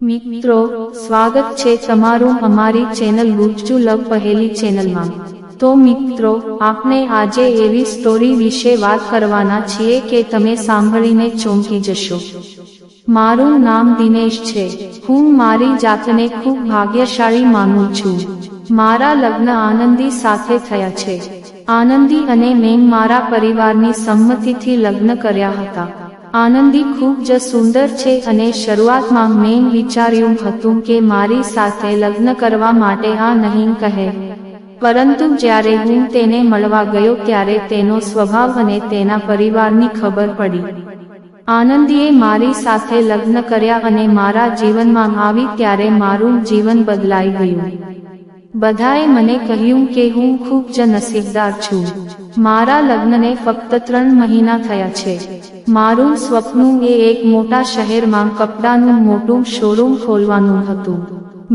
મિત્રો સ્વાગત છે તમારું અમારી ચેનલ ગુજ્જુ લવ પહેલી ચેનલમાં। તો મિત્રો આપણે આજે એવી સ્ટોરી વિશે વાત કરવાના છીએ કે તમે સાંભળીને ચોંકી જશો। મારું નામ દિનેશ છે। હું મારી જાતને ખૂબ ભાગ્યશાળી માનું છું। મારા લગ્ન આનંદી સાથે થયા છે। આનંદી અને મેં મારા પરિવારની સંમતિથી લગ્ન કર્યા હતા। આનંદી ખૂબ જ સુંદર છે અને શરૂઆતમાં મેં વિચાર્યું હતું કે મારી સાથે લગ્ન કરવા માટે આ નહીં કહે, પરંતુ જ્યારે હું તેને મળવા ગયો ત્યારે તેનો સ્વભાવ અને તેના પરિવારની ખબર પડી। આનંદીએ મારી સાથે લગ્ન કર્યા અને મારા જીવનમાં આવી ત્યારે મારું જીવન બદલાઈ ગયું। બધાએ મને કહ્યું કે હું ખૂબ જ નસીબદાર છું। મારા લગ્નને ફક્ત 3 મહિના થયા છે। મારું સ્વપ્ન એ એક મોટા શહેરમાં કપડાનું મોટું શોરૂમ ખોલવાનું હતું।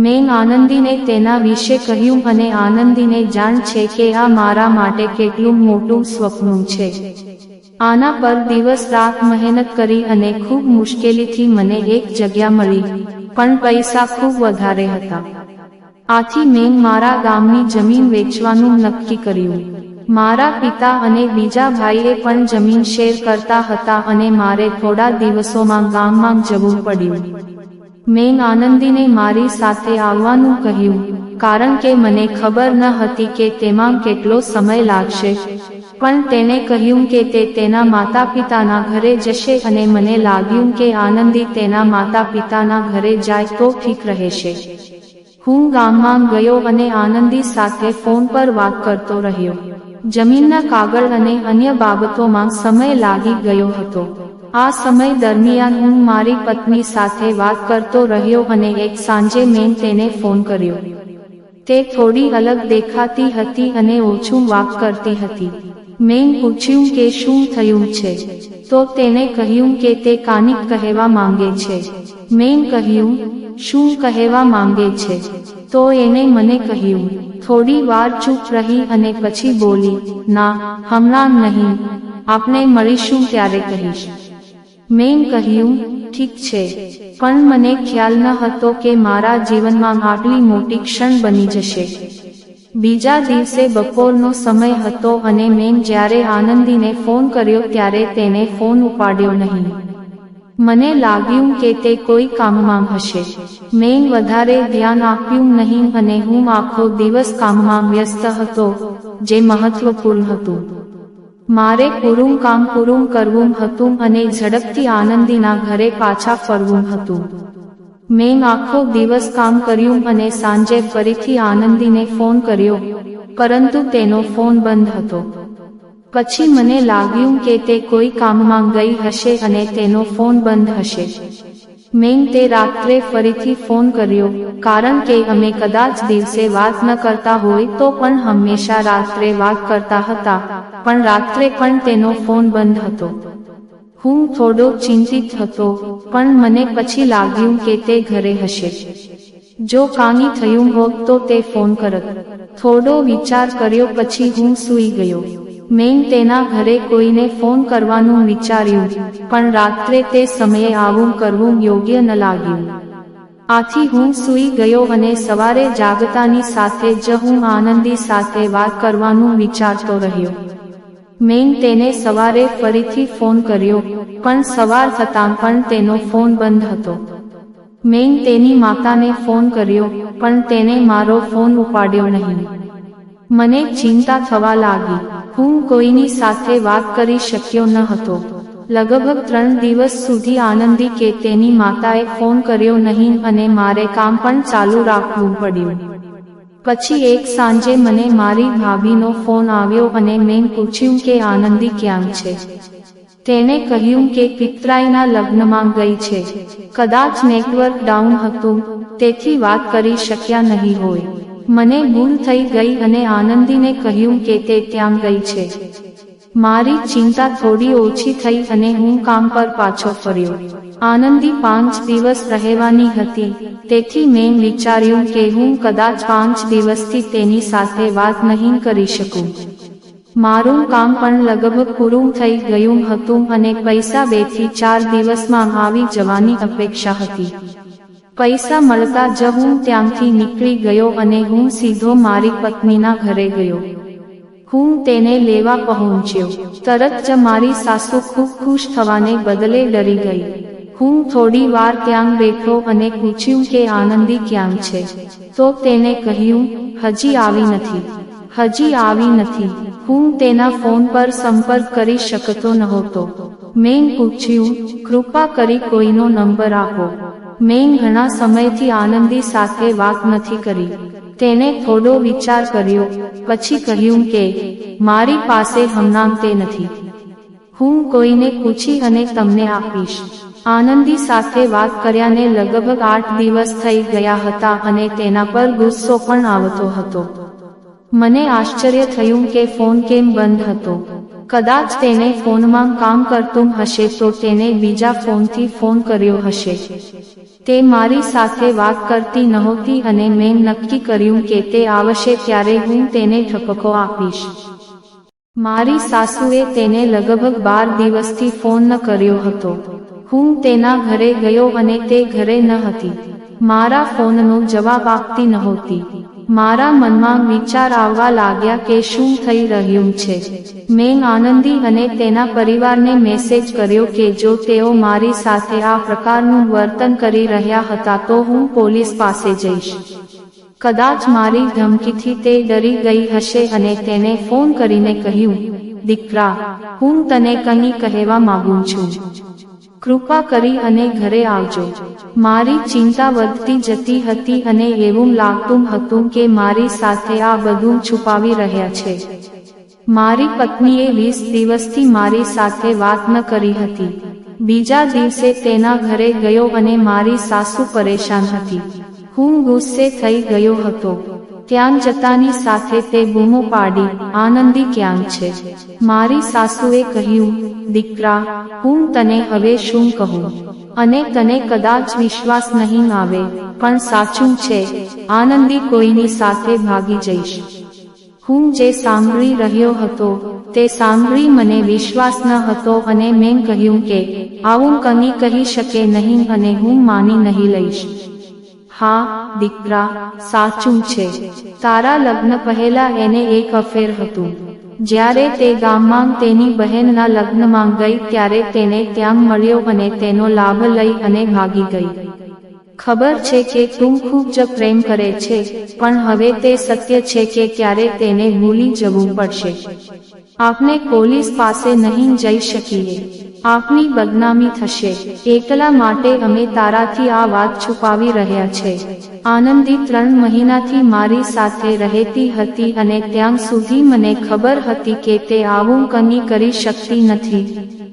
મેં આનંદીને તેના વિશે કહ્યું અને આનંદીને જાણ છે કે આ મારા માટે કેટલું મોટું સ્વપ્ન છે। આના પર દિવસ રાત મહેનત કરી અને ખૂબ મુશ્કેલીથી મને એક જગ્યા મળી, પણ પૈસા ખૂબ વધારે હતા। આથી મેં મારા ગામની જમીન વેચવાનું નક્કી કર્યું। મારા પિતા અને બીજા ભાઈએ પણ જમીન શેર કરતા હતા અને મારે થોડા દિવસોમાં ગામમાં જવું પડ્યું। મેં આનંદીને મારી સાથે આવવાનું કહ્યું, કારણ કે મને ખબર ન હતી કે તેમાં કેટલો સમય લાગશે, પણ તેણે કહ્યું કે તે તેના માતા પિતાના ઘરે જશે અને મને લાગ્યું કે આનંદી તેના માતા પિતાના ઘરે જાય તો ઠીક રહેશે। હું ગામમાં ગયો અને આનંદી સાથે ફોન પર વાત કરતો રહ્યો। જમીનના કાગળ અને અન્ય બાબતોમાં સમય લાગી ગયો હતો। આ સમય દરમિયાન હું મારી પત્ની સાથે વાત કરતો રહ્યો અને એક સાંજે મેં તેને ફોન કર્યો। તે થોડી અલગ દેખાતી હતી અને ઓછું વાત કરતી હતી। મેં પૂછ્યું કે શું થયું છે, તો તેણે કહ્યું કે તે કાનિક કહેવા માંગે છે। મેં કહ્યું, શું કહેવા માંગે છે? તો એણે મને કહ્યું। થોડી વાર ચૂપ રહી અને પછી બોલી, ના, હમણાં નહીં, આપણે મળીશું ત્યારે કહીશ। મેં કહ્યું, ઠીક છે, પણ મને ખ્યાલ ન હતો કે મારા જીવનમાં આટલી મોટી ક્ષણ બની જશે। બીજા દિવસે બપોરનો સમય હતો અને મેં જ્યારે આનંદીને ફોન કર્યો ત્યારે તેને ફોન ઉપાડ્યો નહીં। મને લાગ્યું કે તે કોઈ કામમાં હશે। મેં વધારે ધ્યાન આપ્યું નહીં અને હું આખો દિવસ કામમાં વ્યસ્ત હતો, જે મહત્વપૂર્ણ હતું। મારે પૂરું કામ પૂરું કરવું હતું અને ઝડપથી આનંદીના ઘરે પાછા ફરવું હતું। મેં આખો દિવસ કામ કર્યું અને સાંજે ફરીથી આનંદીને ફોન કર્યો, પરંતુ તેનો ફોન બંધ હતો। પછી મને લાગ્યું કે તે કોઈ કામમાં ગઈ હશે અને તેનો ફોન બંધ હશે। મેં તે રાત્રે ફરીથી ફોન કર્યો, કારણ કે અમે કદાચ દિવસે વાત ન કરતા હોય તો પણ હંમેશા રાત્રે વાત કરતા હતા, પણ રાત્રે પણ તેનો ફોન બંધ હતો। હું થોડો ચિંતિત હતો, પણ મને પછી લાગ્યું કે તે ઘરે હશે। જો કાંઈ થયું હોત તો તે ફોન કરત। થોડો વિચાર કર્યો પછી હું સૂઈ ગયો। મેં તેના ઘરે કોઈને ફોન કરવાનું વિચાર્યું, પણ રાત્રે તે સમયે આવું કરવું યોગ્ય ન લાગ્યું। આથી હું સૂઈ ગયો અને સવારે જાગતાની સાથે જ હું આનંદી સાથે વાત કરવાનું વિચારતો રહ્યો। મેં તેને સવારે ફરીથી ફોન કર્યો, પણ સવાર થતાં પણ તેનો ફોન બંધ હતો। મેં તેની માતાને ફોન કર્યો, પણ તેને મારો ફોન ઉપાડ્યો નહીં। મને ચિંતા થવા લાગી। હું કોઈની સાથે વાત કરી શક્યો ન હતો। લગભગ 3 દિવસ સુધી આનંદી કે તેની માતાએ ફોન કર્યો નહીં અને મારે કામ પણ ચાલુ રાખવું પડ્યું। પછી એક સાંજે મને મારી ભાભીનો ફોન આવ્યો અને મેં પૂછ્યું કે આનંદી ક્યાં છે? તેણે કહ્યું કે પિતરાઈના લગ્નમાં ગઈ છે। કદાચ નેટવર્ક ડાઉન હતું, તેથી વાત કરી શક્યા નહીં હોય। મને ભૂલ થઈ ગઈ અને આનંદીને કહ્યું કે તે ત્યાં ગઈ છે। મારી ચિંતા થોડી ઓછી થઈ અને હું કામ પર પાછો ફર્યો। આનંદી 5 દિવસ રહેવાની હતી, તેથી મેં વિચાર્યું કે હું કદાચ 5 દિવસથી તેની સાથે વાત નહીં કરી શકું। મારું કામ પણ લગભગ પૂરું થઈ ગયું હતું અને પૈસા 2 થી 4 દિવસમાં આવી જવાની અપેક્ષા હતી। પૈસા મળતા જ હું ત્યાંથી નીકળી ગયો અને હું સીધો મારી પત્નીના ઘરે ગયો. હું તેને લેવા પહોંચ્યો. તરત જ મારી સાસુ ખૂબ ખુશ થવાને બદલે ડરી ગઈ. હું થોડી વાર ત્યાં બેઠો અને પૂછ્યું કે આનંદી ક્યાં છે? તો તેને કહ્યું, હજી આવી નથી. હજી આવી નથી. હું તેના ફોન પર સંપર્ક કરી શકતો નહોતો. મેં પૂછ્યું, કૃપા કરી કોઈનો નંબર આપો. મેં ઘણા સમયથી આનંદી સાથે વાત નથી કરી. તેને થોડો વિચાર કર્યો, પછી કહ્યું કે મારી પાસે હમણાં તે નથી. હું કોઈને પૂછી અને તમને આપીશ. આનંદી સાથે વાત કર્યાને લગભગ 8 દિવસ થઈ ગયા હતા અને તેના પર ગુસ્સો પણ આવતો હતો. મને આશ્ચર્ય થયું કે ફોન કેમ બંધ હતો. કદાચ તેને ફોનમાં કામ કરતું હશે તો તેને બીજા ફોનથી ફોન કર્યો હશે. તે મારી સાથે વાત કરતી નહોતી અને મેં નક્કી કર્યું કે તે આવશે ત્યારે હું તેને ઠપકો આપીશ. મારી સાસુએ તેને લગભગ 12 દિવસથી ફોન ન કર્યો હતો. હું તેના ઘરે ગયો અને તે ઘરે ન હતી. મારા ફોનનો જવાબ આપતી નહોતી. મારા મનમાં વિચાર આવવા લાગ્યા કે શું થઈ રહ્યું છે. મેં આનંદી અને તેના પરિવારને મેસેજ કર્યો કે જો તેઓ મારી સાથે આ પ્રકારનું વર્તન કરી રહ્યા હતા તો હું પોલીસ પાસે જઈશ. કદાચ મારી ધમકીથી તે ડરી ગઈ હશે અને તેને ફોન કરીને કહ્યું, દીકરા, હું તને કંઈ કહેવા માંગુ છું. કૃપા કરી અને ઘરે આવજો. મારી ચિંતા વધતી જતી હતી અને એવું લાગતું હતું કે મારી સાથે આ બધું છુપાવી રહ્યા છે. મારી પત્નીએ 20 દિવસથી મારી સાથે વાત ન કરી હતી. બીજા દિવસે તેના ઘરે ગયો અને મારી સાસુ પરેશાન હતી. હું ગુસ્સે થઈ ગયો હતો. ત્યાં જતાની સાથે તે બૂમો પાડી, આનંદી ક્યાં છે? મારી સાસુએ કહ્યું, દીકરા, હું તને હવે શું કહું? અને તને કદાચ વિશ્વાસ નહીં આવે, પણ સાચું છે, આનંદી કોઈની સાથે ભાગી જઈશ. હું જે સાંભળી રહ્યો હતો તે સાંભળી મને વિશ્વાસ ન હતો અને મેં કહ્યું કે આવું કંઈ કહી શકે નહીં અને હું માની નહીં લઈશ. હા દીકરા, સાચું છે. તારા લગ્ન પહેલા એને એક અફેર હતું. જ્યારે તે ગામમાં તેની બહેનના લગ્નમાં ગઈ ત્યારે તેને ત્યાં મળ્યો અને તેનો લાભ લઈ અને ભાગી ગઈ. ખબર છે કે તું ખૂબ જ પ્રેમ કરે છે, પણ હવે તે સત્ય છે કે ક્યારે તેને ભૂલી જવું પડશે. આપણે પોલીસ પાસે નહીં જઈ શકીએ. આપની બદનામી થશે. એકલા માટે અમે તારાથી આ વાત છુપાવી રહ્યા છે. આનંદી 3 મહિનાથી મારી સાથે રહેતી હતી અને ત્યાં સુધી મને ખબર હતી કે તે આવું કંઈ કરી શકતી નથી,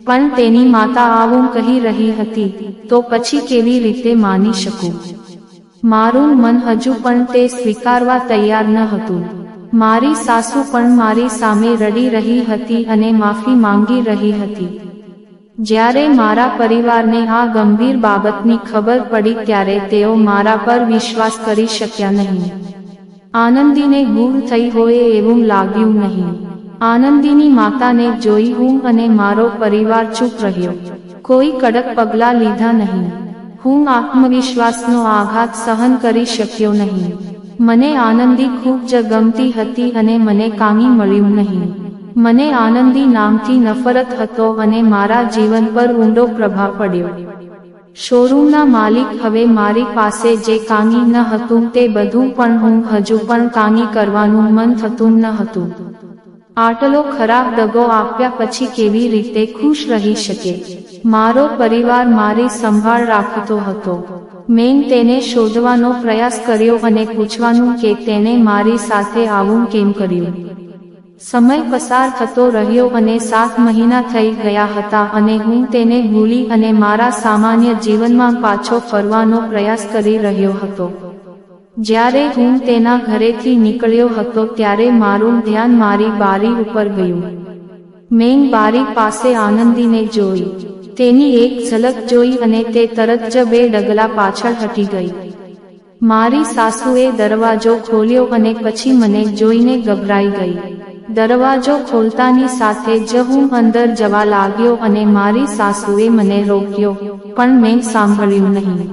પણ તેની માતા આવું કહી રહી હતી, તો પછી કેવી રીતે માની શકું? મારું મન હજુ પણ તે સ્વીકારવા તૈયાર ન હતું. મારી સાસુ પણ મારી સામે રડી રહી હતી અને માફી માંગી રહી હતી. જ્યારે મારા પરિવારને આ ગંભીર બાબતની ખબર પડી ત્યારે તેઓ મારા પર વિશ્વાસ કરી શક્યા નહીં. આનંદીને ભૂલ થઈ હોય એવું લાગ્યું નહીં. આનંદીની માતાને જોઈ હું અને મારો પરિવાર ચૂપ રહ્યો. કોઈ કડક પગલાં લીધા નહીં. હું આત્મવિશ્વાસનો આઘાત સહન કરી શક્યો નહીં. મને આનંદી ખૂબ જ ગમતી હતી અને મને કામી મળ્યું નહીં. મને આનંદી નામથી નફરત હતો અને મારા જીવન પર ઊંડો પ્રભાવ પડ્યો. શોરૂમના માલિક હવે મારી પાસે જે કામી ન હતું તે બધું પણ હું હજુ પણ કામી કરવાનું મન થતું ન હતું. આટલો ખરાબ દગો આપ્યા પછી કેવી રીતે ખુશ રહી શકે? મારો પરિવાર મારી સંભાળ રાખતો હતો. મેં તેને શોધવાનો પ્રયાસ કર્યો અને પૂછવાનું કે તેને મારી સાથે આવું કેમ કર્યું. સમય પસાર થતો રહ્યો અને 7 મહિના થઈ ગયા હતા અને હું તેને ભૂલી અને મારા સામાન્ય જીવનમાં પાછો ફરવાનો પ્રયાસ કરી રહ્યો હતો. જ્યારે હું તેના ઘરેથી નીકળ્યો હતો ત્યારે મારું ધ્યાન મારી બારી ઉપર ગયું. મેં બારી પાસે આનંદીને જોઈ. તેની એક ઝલક જોઈ અને તે તરત જ 2 ડગલા પાછળ હટી ગઈ. મારી સાસુએ દરવાજો ખોલ્યો અને પછી મને જોઈને ગભરાઈ ગઈ. દરવાજો ખોલતાની સાથે જ હું અંદર જવા લાગ્યો અને મારી સાસુએ મને રોક્યો, પણ મેં સાંભળ્યું નહીં.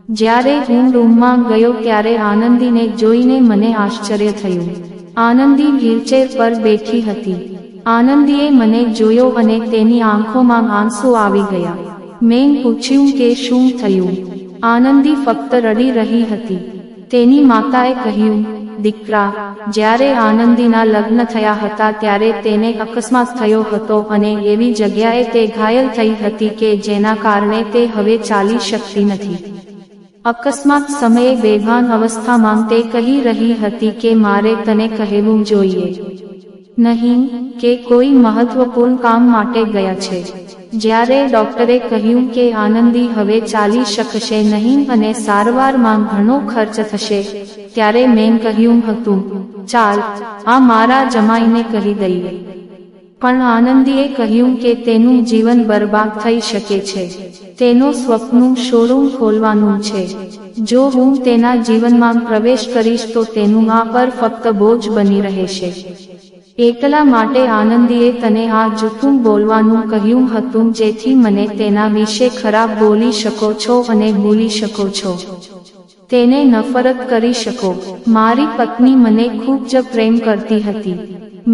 જ્યારે હું રૂમમાં ગયો ત્યારે આનંદીને જોઈને મને આશ્ચર્ય થયું. આનંદી વ્હીલચેર પર બેઠી હતી. આનંદીએ મને જોયો અને તેની આંખોમાં આંસુ આવી ગયા. મેં પૂછ્યું કે શું થયું? આનંદી ફક્ત રડી રહી હતી. તેની માતાએ કહ્યું, દીકરા, જ્યારે આનંદીના લગ્ન થયા હતા ત્યારે તેને અકસ્માત થયો હતો અને એવી જગ્યાએ તે ઘાયલ થઈ હતી કે જેના કારણે તે હવે ચાલી શકતી નથી. અકસ્માત સમયે બેભાન અવસ્થામાં તે કહી રહી હતી કે મારે તને કહેવું જોઈએ નહીં કે કોઈ મહત્વપૂર્ણ કામ માટે ગયા છે. જ્યારે ડોક્ટરે કહ્યું કે આનંદી હવે ચાલી શકશે નહીં અને સારવારમાં ઘણો ખર્ચ થશે, ત્યારે મેં કહ્યું હતું, ચાલ આ મારા જમાઈને કહી દઈએ. પણ આનંદીએ કહ્યું કે તેનું જીવન બરબાદ થઈ શકે છે. તેનું સ્વપ્નનું શોરૂમ ખોલવાનું છે. જો હું તેના જીવનમાં પ્રવેશ કરીશ તો તેનું આ પર ફક્ત બોજ બની રહેશે. એટલા માટે આનંદીએ તને આ જૂઠું બોલવાનું કહ્યું હતું જેથી મને તેના વિશે ખરાબ બોલી શકો છો અને ભૂલી શકો છો. તેને નફરત કરી શકો. મારી પત્ની મને ખૂબ જ પ્રેમ કરતી હતી.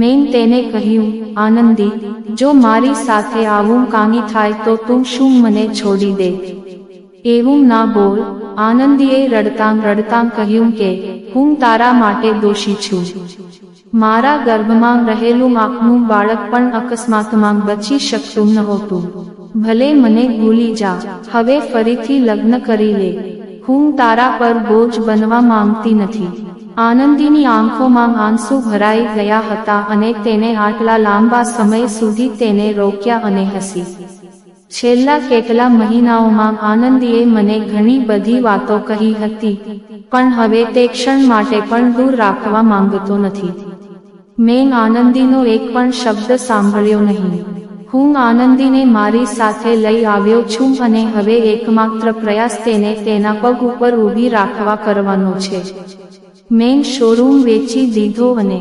મેં તેને કહ્યું, આનંદી, જો મારી સાથે આવું કાંઈ થાય તો તું શું મને છોડી દે? એવું ના બોલ. આનંદીએ રડતાં રડતાં કહ્યું કે હું તારા માટે દોષી છું. મારા ગર્ભમાં રહેલું આપનું બાળક પણ અકસ્માતમાં બચી શકતું નહોતું. ભલે મને ભૂલી જા, હવે ફરીથી લગ્ન કરી લે. હું તારા પર બોજ બનવા માંગતી નથી. આનંદીની આંખોમાં આંસુ ભરાઈ ગયા હતા અને તેને આટલા લાંબા સમય સુધી તેને રોક્યા અને હસી. છેલ્લા કેટલા મહિનાઓમાં આનંદીએ મને ઘણી બધી વાતો કહી હતી, પણ હવે તે ક્ષણ માટે પણ દૂર રાખવા માંગતો નથી. મેં આનંદીનો એક પણ શબ્દ સાંભળ્યો નહીં. હું આનંદીને મારી સાથે લઈ આવ્યો છું અને હવે એકમાત્ર પ્રયાસ તેને તેના પગ ઉપર ઊભી રાખવા કરવાનો છે. મેં શોરૂમ વેચી દીધો અને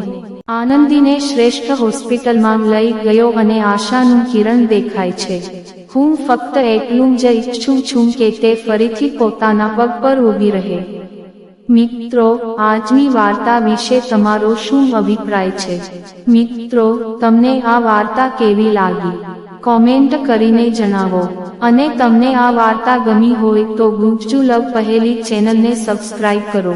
આનંદીને શ્રેષ્ઠ હોસ્પિટલમાં લઈ ગયો અને આશાનું કિરણ દેખાય છે. હું ફક્ત એટલું જ ઈચ્છું છું કે તે ફરીથી પોતાના પગ પર ઊભી રહે. મિત્રો, આજની વાર્તા વિશે તમારો શું અભિપ્રાય છે? મિત્રો, તમને આ વાર્તા કેવી લાગી? કોમેન્ટ કરીને જણાવો. અને તમને આ વાર્તા ગમી હોય તો ગુજ્જુ લવ પહેલી ચેનલને સબસ્ક્રાઇબ કરો.